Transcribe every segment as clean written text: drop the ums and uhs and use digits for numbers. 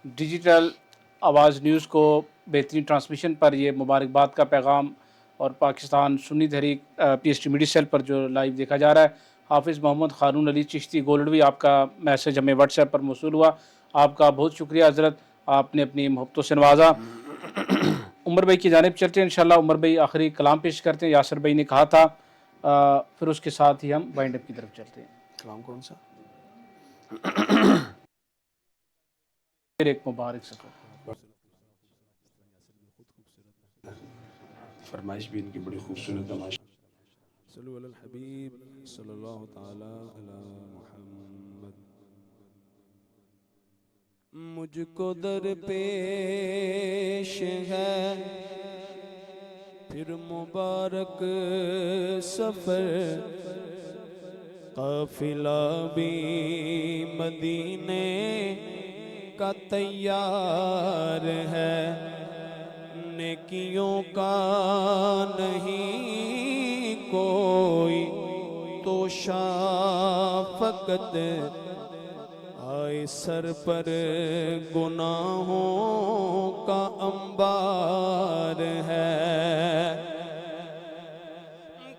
Digital آواز news کو بہترین ٹرانسمیشن پر یہ مبارکباد کا پیغام، اور پاکستان سنی تحریک PST میڈیا سیل پر جو لائیو دیکھا جا رہا ہے۔ حافظ محمد ہارون علی چشتی گولڈوی، آپ کا میسج ہمیں واٹس ایپ پر موصول ہوا، آپ کا بہت شکریہ حضرت، آپ نے اپنی محبتوں سے نوازا۔ عمر بھائی کی جانب چلتے ہیں انشاءاللہ۔ عمر بھائی آخری کلام پیش کرتے ہیں، یاسر بھائی نے کہا تھا، پھر اس کے ساتھ ہی ہم وائنڈ اپ کی طرف چلتے ہیں۔ کلام کون سا؟ پھر ایک مبارک سفر۔ فرمائش بھی ان کی بڑی خوبصورت ہے۔ صلو علی الحبیب صلی اللہ تعالی علی محمد۔ مجھ کو درپیش ہے پھر مبارک سفر، قافلہ بھی مدینے کا تیار ہے، نیکیوں کا نہیں کوئی تو فقط آئے سر پر گناہوں کا انبار ہے،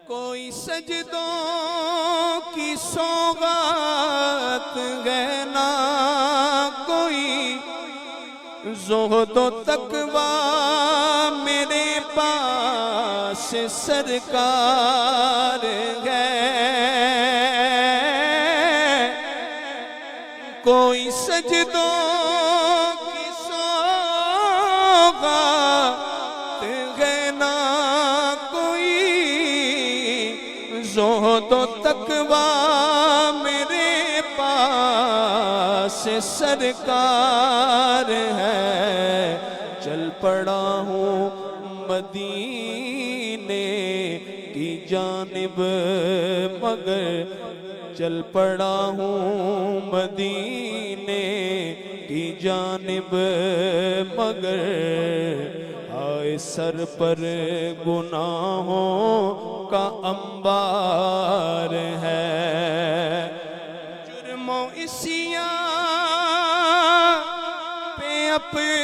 کوئی سجدوں کی سوغات ہے نہ کوئی زہد و تقوی میرے پاس سرکار ہے، کوئی سجدوں کی سوغات ہے نہ کوئی زہد و تقوی میرے پاس سرکار ہے، چل پڑا ہوں مدینے کی جانب مگر چل پڑا ہوں مدینے کی جانب مگر آئے سر پر گناہوں کا انبار ہے، جرم و عصیاں پہ اپنے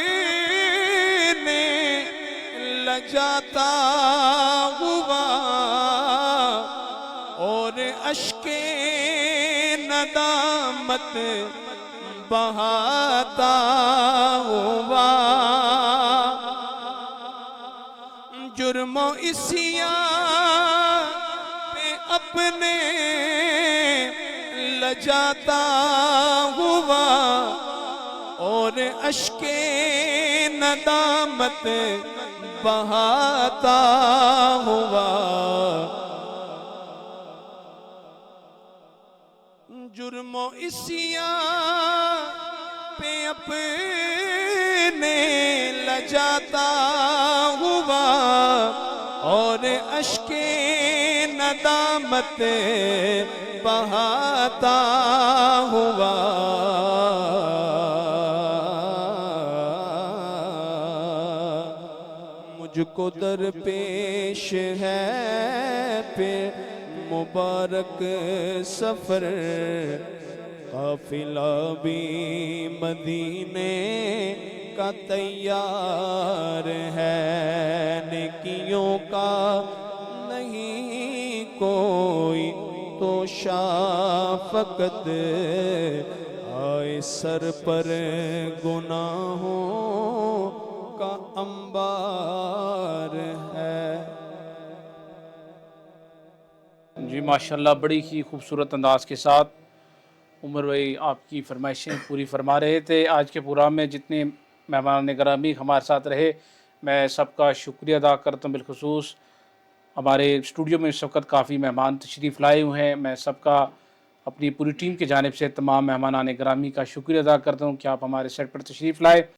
لجاتا ہوا اور اشک ندامت بہاتا ہوا، جرم و عصیاں پہ اپنے لجاتا ہوا اور اشک ندامت بہاتا ہوا، جرم و عصیاں پہ اپنے لجاتا ہوا اور اشک ندامت بہاتا ہوا، مجھ کو درپیش ہے پھر مبارک سفر، قافلہ بھی مدینے کا تیار ہے، نیکیوں کا نہیں کوئی تو فقط آئے سر پر گناہوں کا انبار ہے۔ جی ماشاءاللہ، بڑی ہی خوبصورت انداز کے ساتھ عمر بھائی آپ کی فرمائشیں پوری فرما رہے تھے۔ آج کے پروگرام میں جتنے مہمان گرامی ہمارے ساتھ رہے، میں سب کا شکریہ ادا کرتا ہوں۔ بالخصوص ہمارے اسٹوڈیو میں اس وقت کافی مہمان تشریف لائے ہوئے ہیں، میں سب کا اپنی پوری ٹیم کی جانب سے تمام مہمانان گرامی کا شکریہ ادا کرتا ہوں کہ آپ ہمارے سیٹ پر تشریف لائے۔